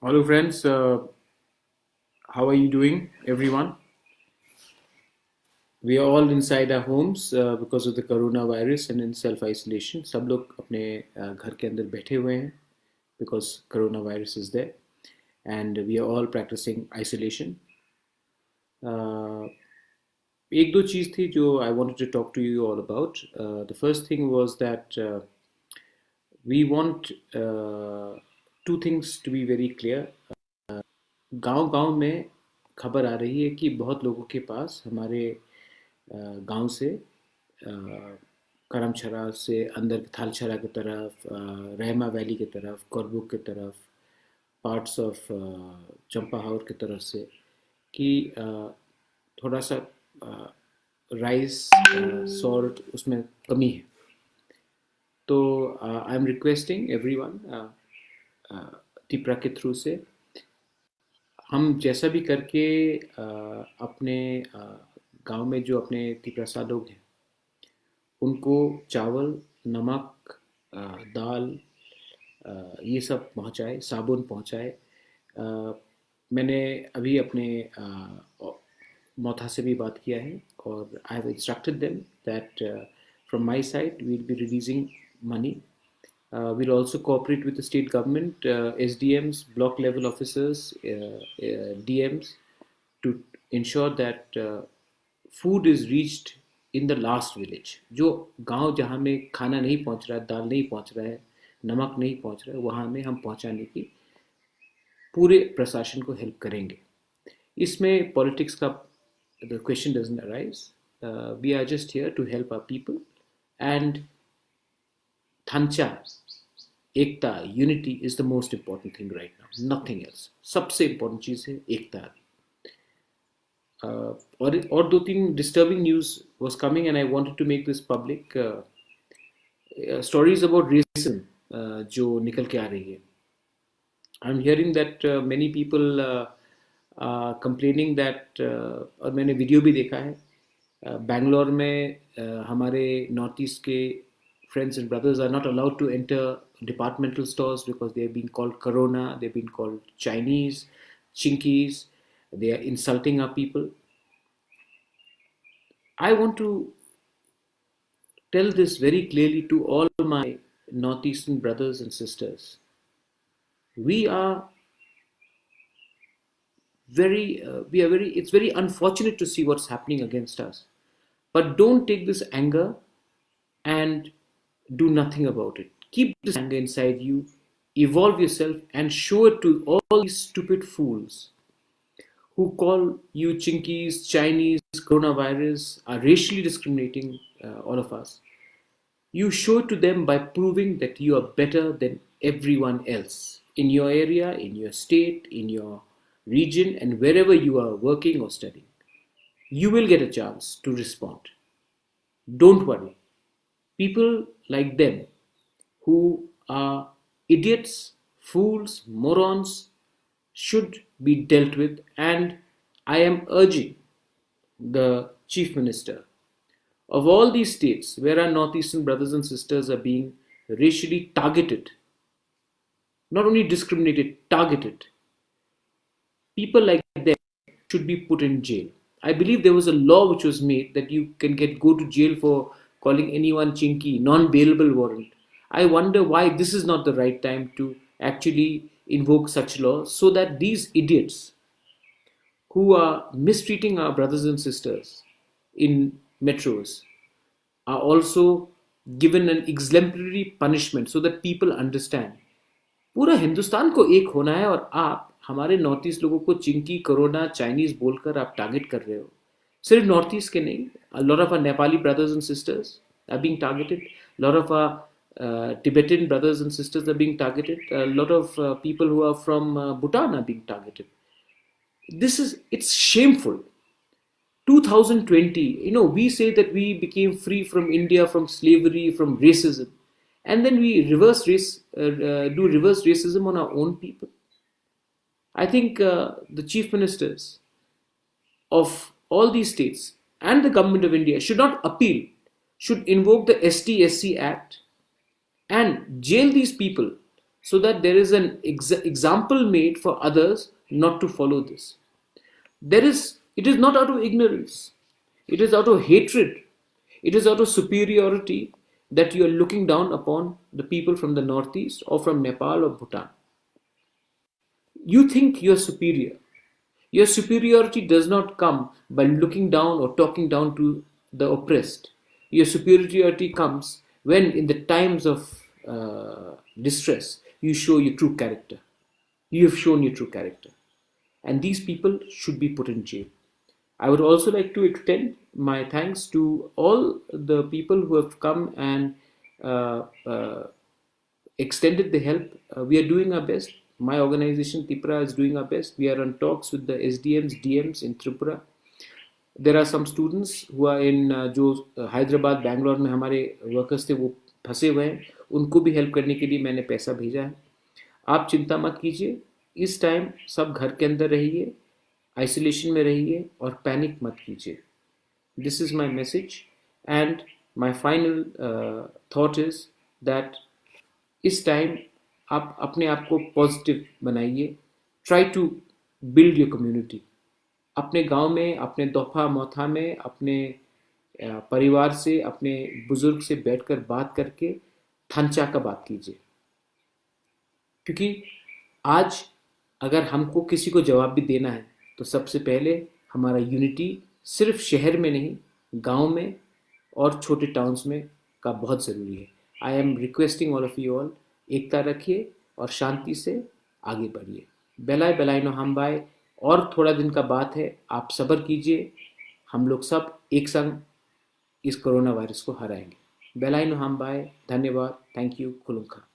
Hello, friends. How are you doing, everyone? We are all inside our homes because of the coronavirus and in self-isolation. सब लोग अपने घर के अंदर बैठे हुए हैं because coronavirus is there, and we are all practicing isolation. Uh, एक दो चीज़ थी जो I wanted to talk to you all about. The first thing was that we want two things to be very clear. गांव-गांव में खबर आ रही है कि बहुत लोगों के पास हमारे गांव से करमछरा से अंदर थालछरा की तरफ, रहमा वैली की तरफ, करबुक की तरफ, पार्ट्स ऑफ चंपाहाउर की तरफ से कि थोड़ा सा राइस सॉल्ट उसमें कमी है। तो आई एम रिक्वेस्टिंग एवरीवन टिपरा के थ्रू से हम जैसा भी करके अपने गांव में जो अपने तिप्रसा लोग हैं उनको चावल, नमक, दाल, ये सब पहुंचाए, साबुन पहुंचाए। मैंने अभी अपने मोथा से भी बात किया है और I have instructed them that from my side we will be releasing money. We'll also cooperate with the state government, SDMs, block level officers, DMs, to ensure that food is reached in the last village. जो गांव जहाँ में खाना नहीं पहुँच रहा है, दाल नहीं पहुँच रहा है, नमक नहीं पहुँच रहा है, वहाँ में हम पहुँचाने की पूरे प्रशासन को हेल्प करेंगे. इसमें पॉलिटिक्स का the question doesn't arise. We are just here to help our people, and Thancha, एकता, unity is the most important thing right now, nothing else. सबसे इंपॉर्टेंट चीज है एकता. और दो तीन disturbing news was coming and I wanted to make this public. Stories about racism जो निकल के आ रही है. I am hearing that many people complaining that, और मैंने वीडियो भी देखा है, बैंगलोर में हमारे नॉर्थ ईस्ट के friends and brothers are not allowed to enter departmental stores because they are being called corona, they've been called Chinese, chinkies, they are insulting our people. I want to tell this very clearly to all my northeastern brothers and sisters. We are it's very unfortunate to see what's happening against us, but don't take this anger and do nothing about it. Keep this anger inside you, evolve yourself, and show it to all these stupid fools who call you chinkies, Chinese, coronavirus, are racially discriminating all of us. You show it to them by proving that you are better than everyone else in your area, in your state, in your region, and wherever you are working or studying. You will get a chance to respond. Don't worry. People like them who are idiots, fools, morons should be dealt with, and I am urging the Chief Minister of all these states where our northeastern brothers and sisters are being racially targeted, not only discriminated, targeted. People like them should be put in jail. I believe there was a law which was made that you can go to jail for calling anyone chinky, non-bailable warrant. I wonder why this is not the right time to actually invoke such laws so that these idiots who are mistreating our brothers and sisters in metros are also given an exemplary punishment so that people understand. पूरा हिंदुस्तान को एक होना है और आप हमारे north east लोगों को चिंकी, कोरोना, चाइनीज बोलकर आप टारगेट कर रहे हो. सिर्फ नॉर्थ ईस्ट के नहीं, a lot of our Nepali brothers and sisters are being targeted. A lot of our Tibetan brothers and sisters are being targeted. A lot of people who are from Bhutan are being targeted. It's shameful. 2020, we say that we became free from India, from slavery, from racism, and then we do reverse racism on our own people. I think the chief ministers of all these states and the government of India should not appeal, should invoke the ST-SC Act and jail these people so that there is an example made for others not to follow this. It is not out of ignorance, it is out of hatred, it is out of superiority that you are looking down upon the people from the northeast or from Nepal or Bhutan. You think you are superior. Your superiority does not come by looking down or talking down to the oppressed. Your superiority comes when, in the times of distress, you show your true character. You have shown your true character. And these people should be put in jail. I would also like to extend my thanks to all the people who have come and uh, uh, extended the help. We are doing our best. My organization, Tipra, is doing our best. We are on talks with the SDMs, DMs in Tripura. There are some students who are in जो हैदराबाद बैंगलोर में हमारे workers थे वो फंसे हुए हैं, उनको भी हेल्प करने के लिए मैंने पैसा भेजा है. आप चिंता मत कीजिए, इस टाइम सब घर के अंदर रहिए, आइसोलेशन में रहिए और पैनिक मत कीजिए. This is my message and my final thought is that इस टाइम आप अपने आप को पॉजिटिव बनाइए. Try to build your community. अपने गांव में, अपने दोफा मोथा में, अपने परिवार से, अपने बुजुर्ग से बैठकर बात करके थंचा का बात कीजिए. क्योंकि आज अगर हमको किसी को जवाब भी देना है तो सबसे पहले हमारा यूनिटी सिर्फ शहर में नहीं, गांव में और छोटे टाउन्स में का बहुत ज़रूरी है. I am requesting all of you all, एकता रखिए और शांति से आगे बढ़िए. बेलाय बेलाय नो हम बाय. और थोड़ा दिन का बात है, आप सब्र कीजिए. हम लोग सब एक संग इस कोरोना वायरस को हराएंगे. बेलाय नो हम बाय. धन्यवाद. Thank you. खुलुमखा.